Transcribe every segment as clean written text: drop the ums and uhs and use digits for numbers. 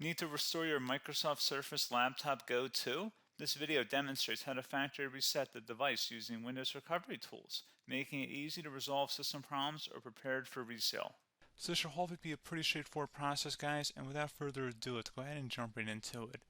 Need to restore your Microsoft Surface Laptop Go 2? This video demonstrates how to factory reset the device using Windows recovery tools, making it easy to resolve system problems or prepared for resale. So this should hopefully be a pretty straightforward process, guys, and without further ado, let's go ahead and jump right into it.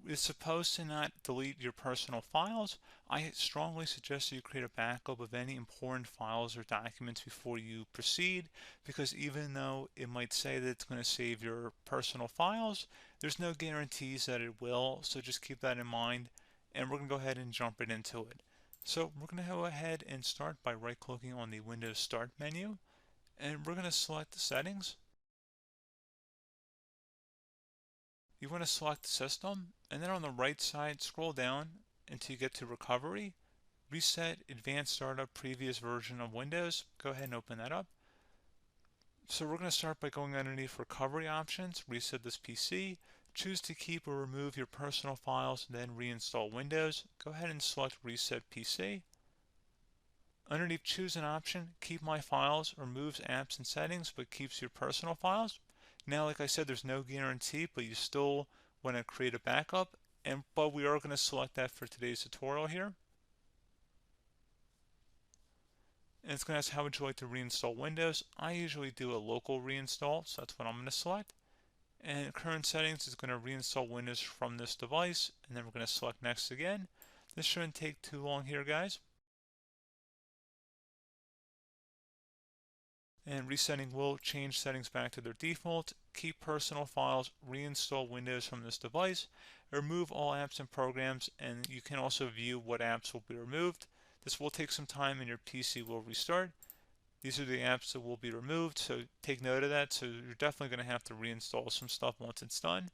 It's supposed to not delete your personal files. I strongly suggest that you create a backup of any important files or documents before you proceed, because even though it might say that it's going to save your personal files, there's no guarantees that it will, so just keep that in mind, and we're going to go ahead and jump right into it. So we're going to go ahead and start by right-clicking on the Windows Start menu, and we're going to select Settings. You want to select System, and then on the right side, scroll down until you get to Recovery. Reset Advanced Startup Previous Version of Windows. Go ahead and open that up. So we're going to start by going underneath Recovery Options, reset this PC. Choose to keep or remove your personal files, then reinstall Windows. Go ahead and select Reset PC. Underneath Choose an option, Keep My Files removes apps and settings but keeps your personal files. Now, like I said, there's no guarantee, but you still want to create a backup, but we are going to select that for today's tutorial here. And it's going to ask how would you like to reinstall Windows. I usually do a local reinstall, so that's what I'm going to select. And current settings is going to reinstall Windows from this device, and then we're going to select next again. This shouldn't take too long here, guys. And resetting will change settings back to their default, keep personal files, reinstall Windows from this device, remove all apps and programs, and you can also view what apps will be removed. This will take some time and your PC will restart. These are the apps that will be removed, so take note of that. So you're definitely going to have to reinstall some stuff once it's done.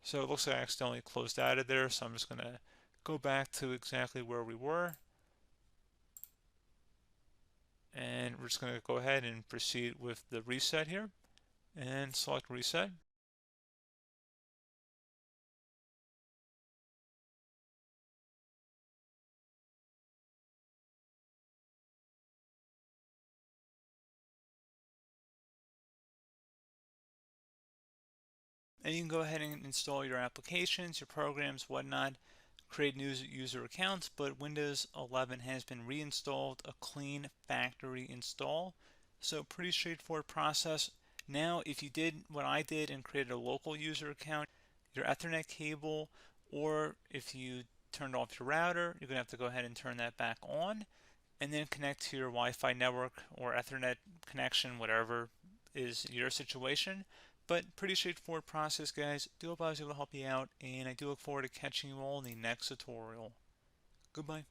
So it looks like I accidentally closed out of there, so I'm just going to go back to exactly where we were. And we're just going to go ahead and proceed with the reset here and select reset. And you can go ahead and install your applications, your programs, whatnot, create new user accounts, but Windows 11 has been reinstalled, a clean factory install. So pretty straightforward process. Now, if you did what I did and created a local user account, your Ethernet cable, or if you turned off your router, you're going to have to go ahead and turn that back on, and then connect to your Wi-Fi network or Ethernet connection, whatever is your situation. But pretty straightforward process, guys. Do hope I was able to help you out, and I do look forward to catching you all in the next tutorial. Goodbye.